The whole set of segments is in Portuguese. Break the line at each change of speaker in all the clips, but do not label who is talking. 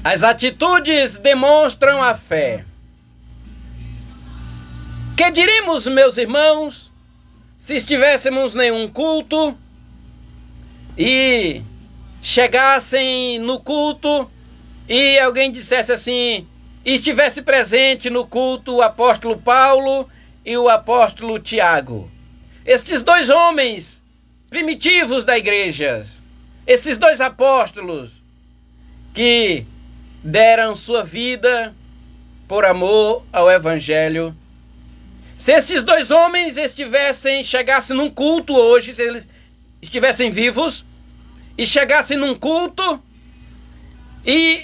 As atitudes demonstram a fé. Que diríamos, meus irmãos, se estivéssemos em um culto e chegassem no culto e alguém dissesse assim, e estivesse presente no culto o apóstolo Paulo e o apóstolo Tiago. Estes dois homens primitivos da igreja, esses dois apóstolos que deram sua vida por amor ao evangelho. Se esses dois homens chegassem num culto hoje, se eles estivessem vivos e chegassem num culto e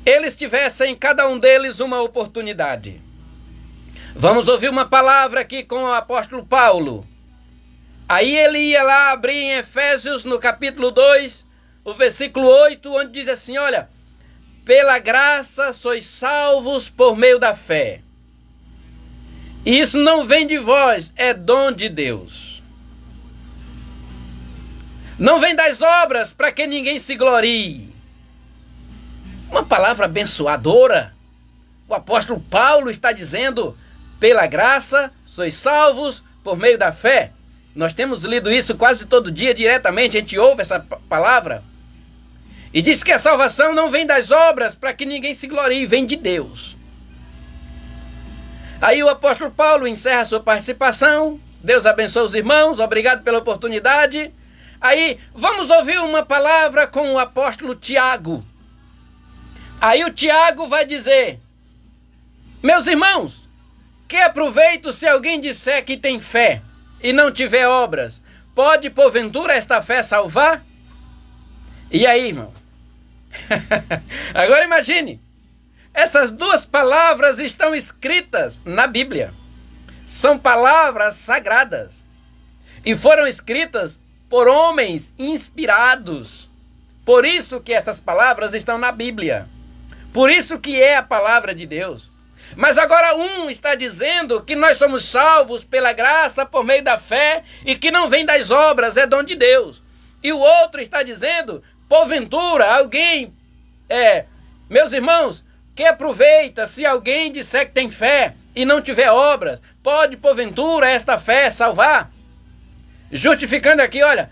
eles tivessem, cada um deles, uma oportunidade. Vamos ouvir uma palavra aqui com o apóstolo Paulo. Aí ele ia lá abrir em Efésios, no capítulo 2, o versículo 8, onde diz assim, olha, pela graça sois salvos por meio da fé. E isso não vem de vós, é dom de Deus. Não vem das obras para que ninguém se glorie. Uma palavra abençoadora. O apóstolo Paulo está dizendo, pela graça sois salvos por meio da fé. Nós temos lido isso quase todo dia diretamente, a gente ouve essa palavra. E diz que a salvação não vem das obras para que ninguém se glorie, vem de Deus. Aí o apóstolo Paulo encerra sua participação. Deus abençoe os irmãos, obrigado pela oportunidade. Aí vamos ouvir uma palavra com o apóstolo Tiago. Aí o Tiago vai dizer, meus irmãos, que aproveito se alguém disser que tem fé e não tiver obras, pode porventura esta fé salvar? E aí, irmão? Agora imagine, essas duas palavras estão escritas na Bíblia. São palavras sagradas e foram escritas por homens inspirados. Por isso que essas palavras estão na Bíblia. Por isso que é a palavra de Deus. Mas agora um está dizendo que nós somos salvos pela graça por meio da fé e que não vem das obras, é dom de Deus. E o outro está dizendo, porventura, alguém, meus irmãos, que aproveita se alguém disser que tem fé e não tiver obras, pode porventura esta fé salvar? Justificando aqui, olha,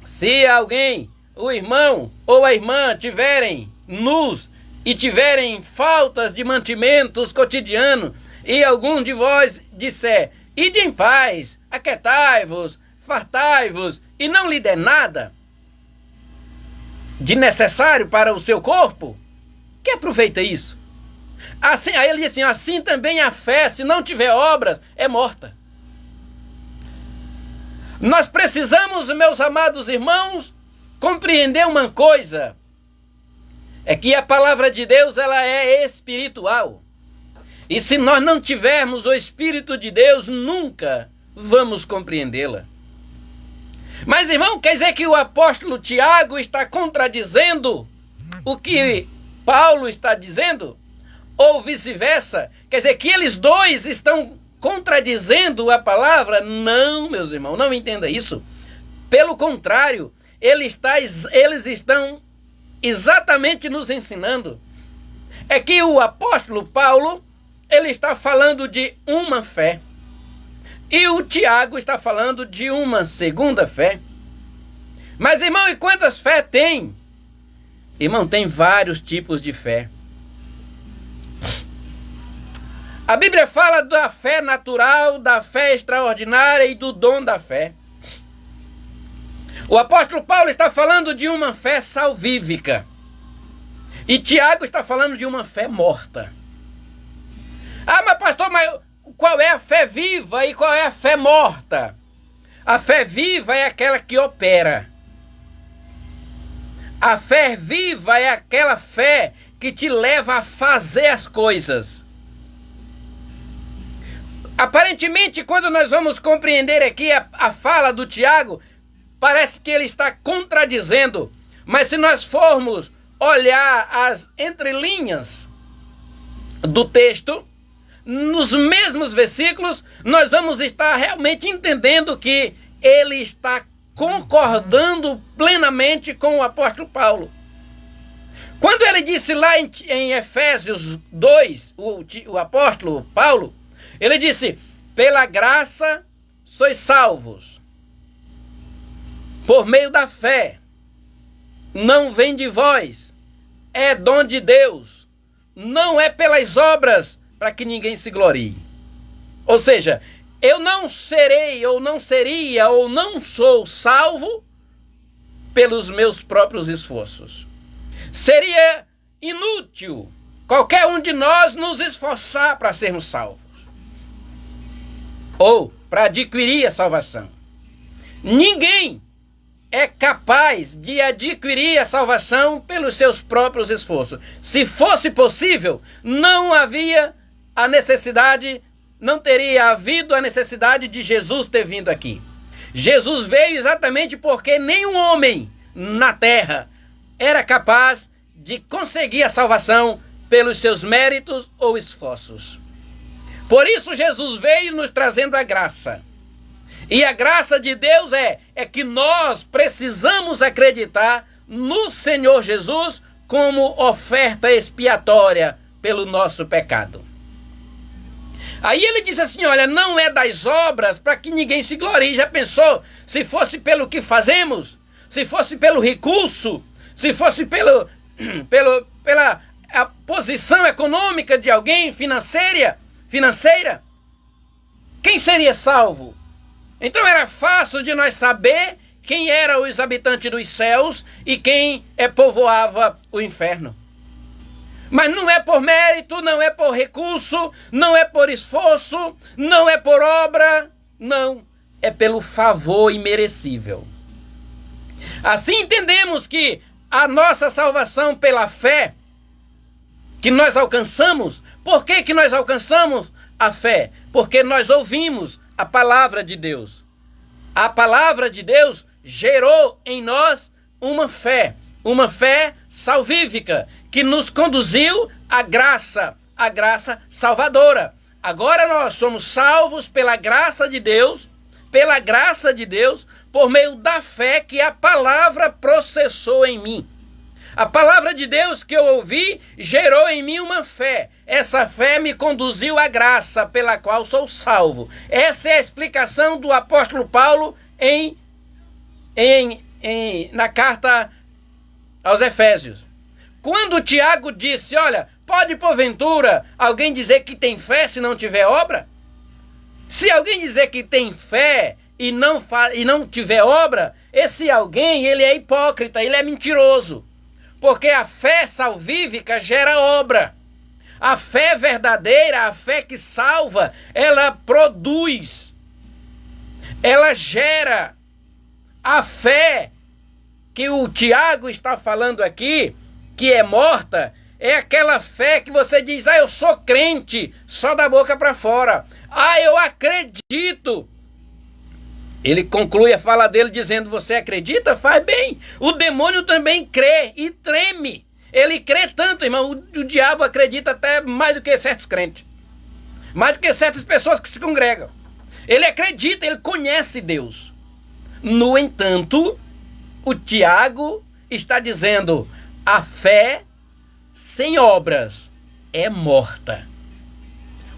se alguém, o irmão ou a irmã tiverem nus e tiverem faltas de mantimentos cotidianos, e algum de vós disser, ide em paz, aquietai-vos, fartai-vos, e não lhe der nada de necessário para o seu corpo, que aproveita isso? Assim, aí ele diz assim, assim também a fé, se não tiver obras, é morta. Nós precisamos, meus amados irmãos, compreender uma coisa, é que a palavra de Deus ela é espiritual. E se nós não tivermos o Espírito de Deus, nunca vamos compreendê-la. Mas, irmão, quer dizer que o apóstolo Tiago está contradizendo o que Paulo está dizendo? Ou vice-versa? Quer dizer que eles dois estão contradizendo a palavra? Não, meus irmãos, não entenda isso. Pelo contrário, eles estão exatamente nos ensinando. É que o apóstolo Paulo, ele está falando de uma fé. E o Tiago está falando de uma segunda fé. Mas, irmão, e quantas fé tem? Irmão, tem vários tipos de fé. A Bíblia fala da fé natural, da fé extraordinária e do dom da fé. O apóstolo Paulo está falando de uma fé salvífica. E Tiago está falando de uma fé morta. Ah, mas pastor, qual é a fé viva e qual é a fé morta? A fé viva é aquela que opera. A fé viva é aquela fé que te leva a fazer as coisas. Aparentemente, quando nós vamos compreender aqui a fala do Tiago, parece que ele está contradizendo, mas se nós formos olhar as entrelinhas do texto, nos mesmos versículos, nós vamos estar realmente entendendo que ele está concordando plenamente com o apóstolo Paulo. Quando ele disse lá em Efésios 2, o apóstolo Paulo, ele disse: pela graça sois salvos, por meio da fé, não vem de vós, é dom de Deus, não é pelas obras, para que ninguém se glorie. Ou seja, eu não serei, ou não seria, ou não sou salvo pelos meus próprios esforços. Seria inútil qualquer um de nós nos esforçar para sermos salvos, ou para adquirir a salvação. Ninguém é capaz de adquirir a salvação pelos seus próprios esforços. Se fosse possível, não teria havido a necessidade de Jesus ter vindo aqui. Jesus veio exatamente porque nenhum homem na terra era capaz de conseguir a salvação pelos seus méritos ou esforços. Por isso Jesus veio nos trazendo a graça. E a graça de Deus é que nós precisamos acreditar no Senhor Jesus como oferta expiatória pelo nosso pecado. Aí ele diz assim, olha, não é das obras para que ninguém se glorie. Já pensou? Se fosse pelo que fazemos, se fosse pelo recurso, se fosse pela a posição econômica de alguém, financeira, quem seria salvo? Então era fácil de nós saber quem eram os habitantes dos céus e quem povoava o inferno. Mas não é por mérito, não é por recurso, não é por esforço, não é por obra, não. É pelo favor imerecível. Assim entendemos que a nossa salvação pela fé que nós alcançamos, por que nós alcançamos a fé? Porque nós ouvimos a palavra de Deus. A palavra de Deus gerou em nós uma fé salvífica, que nos conduziu à graça salvadora. Agora nós somos salvos pela graça de Deus, por meio da fé que a palavra processou em mim. A palavra de Deus que eu ouvi gerou em mim uma fé. Essa fé me conduziu à graça pela qual sou salvo. Essa é a explicação do apóstolo Paulo na carta aos Efésios. Quando Tiago disse, olha, pode porventura alguém dizer que tem fé se não tiver obra? Se alguém dizer que tem fé e não tiver obra, esse alguém, ele é hipócrita, ele é mentiroso. Porque a fé salvífica gera obra. A fé verdadeira, a fé que salva, ela produz. Ela gera. A fé que o Tiago está falando aqui, que é morta, é aquela fé que você diz, eu sou crente, só da boca para fora. Eu acredito. Ele conclui a fala dele dizendo, você acredita? Faz bem. O demônio também crê e treme. Ele crê tanto, irmão, o diabo acredita até mais do que certos crentes. Mais do que certas pessoas que se congregam. Ele acredita, ele conhece Deus. No entanto, o Tiago está dizendo, a fé sem obras é morta.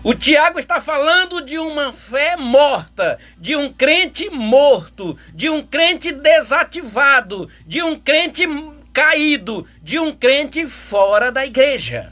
O Tiago está falando de uma fé morta, de um crente morto, de um crente desativado, de um crente caído, de um crente fora da igreja.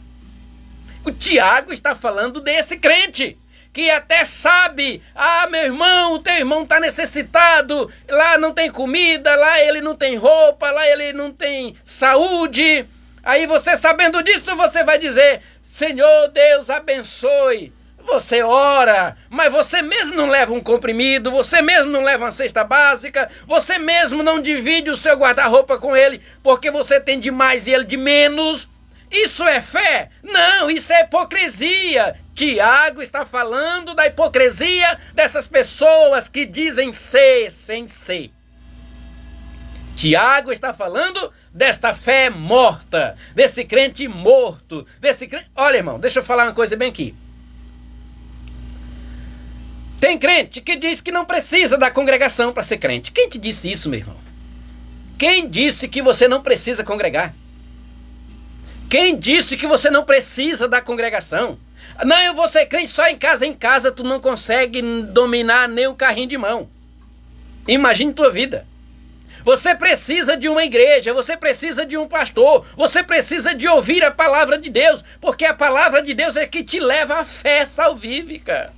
O Tiago está falando desse crente, que até sabe, meu irmão, o teu irmão está necessitado, lá não tem comida, lá ele não tem roupa, lá ele não tem saúde. Aí você, sabendo disso, você vai dizer, Senhor Deus, abençoe. Você ora, mas você mesmo não leva um comprimido, você mesmo não leva uma cesta básica, você mesmo não divide o seu guarda-roupa com ele, porque você tem de mais e ele de menos. Isso é fé? Não, isso é hipocrisia. Tiago está falando da hipocrisia dessas pessoas que dizem ser sem ser. Tiago está falando desta fé morta, desse crente morto, desse crente... Olha, irmão, deixa eu falar uma coisa bem aqui. Tem crente que diz que não precisa da congregação para ser crente. Quem te disse isso, meu irmão? Quem disse que você não precisa congregar? Quem disse que você não precisa da congregação? Não, eu vou ser crente só em casa. Em casa tu não consegue dominar nem o carrinho de mão. Imagine tua vida. Você precisa de uma igreja, você precisa de um pastor, você precisa de ouvir a palavra de Deus, porque a palavra de Deus é que te leva à fé salvífica.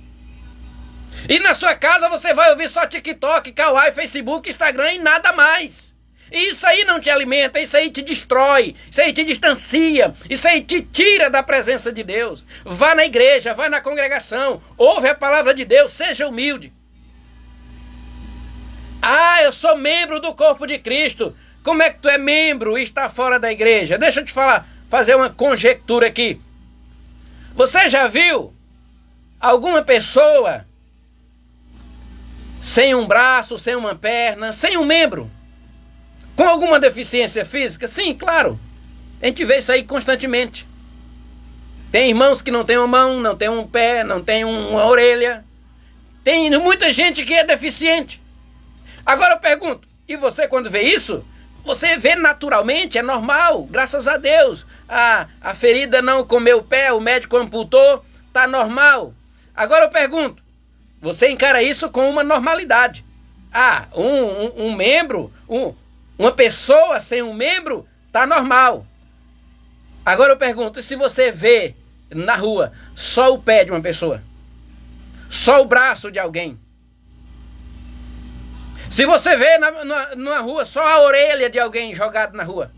E na sua casa você vai ouvir só TikTok, Kawaii, Facebook, Instagram e nada mais. E isso aí não te alimenta, isso aí te destrói, isso aí te distancia, isso aí te tira da presença de Deus. Vá na igreja, vá na congregação, ouve a palavra de Deus, seja humilde. Ah, eu sou membro do corpo de Cristo. Como é que tu é membro e está fora da igreja? Deixa eu te falar, fazer uma conjectura aqui. Você já viu alguma pessoa sem um braço, sem uma perna, sem um membro, com alguma deficiência física? Sim, claro. A gente vê isso aí constantemente. Tem irmãos que não têm uma mão, não tem um pé, não tem uma orelha. Tem muita gente que é deficiente. Agora eu pergunto, e você quando vê isso, você vê naturalmente, é normal, graças a Deus. A ferida não comeu o pé, o médico amputou, tá normal. Agora eu pergunto, você encara isso com uma normalidade. Um membro, uma pessoa sem um membro, tá normal. Agora eu pergunto, e se você vê na rua só o pé de uma pessoa? Só o braço de alguém? Se você vê na rua só a orelha de alguém jogado na rua,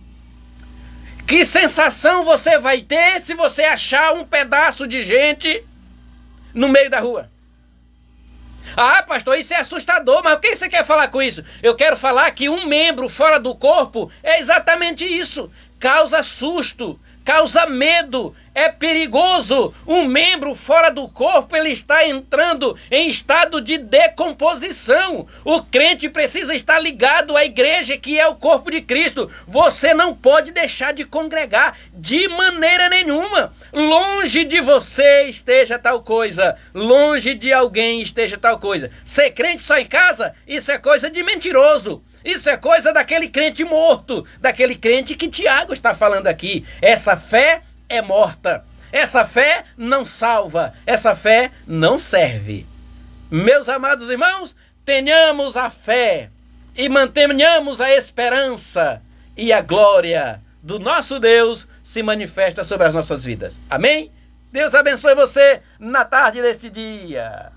que sensação você vai ter se você achar um pedaço de gente no meio da rua? Ah, pastor, isso é assustador, mas o que você quer falar com isso? Eu quero falar que um membro fora do corpo é exatamente isso. Causa susto, causa medo, é perigoso. Um membro fora do corpo, ele está entrando em estado de decomposição. O crente precisa estar ligado à igreja, que é o corpo de Cristo. Você não pode deixar de congregar de maneira nenhuma. Longe de você esteja tal coisa, longe de alguém esteja tal coisa. Ser crente só em casa, isso é coisa de mentiroso. Isso é coisa daquele crente morto, daquele crente que Tiago está falando aqui. Essa fé é morta. Essa fé não salva. Essa fé não serve. Meus amados irmãos, tenhamos a fé e mantenhamos a esperança, e a glória do nosso Deus se manifesta sobre as nossas vidas. Amém? Deus abençoe você na tarde deste dia.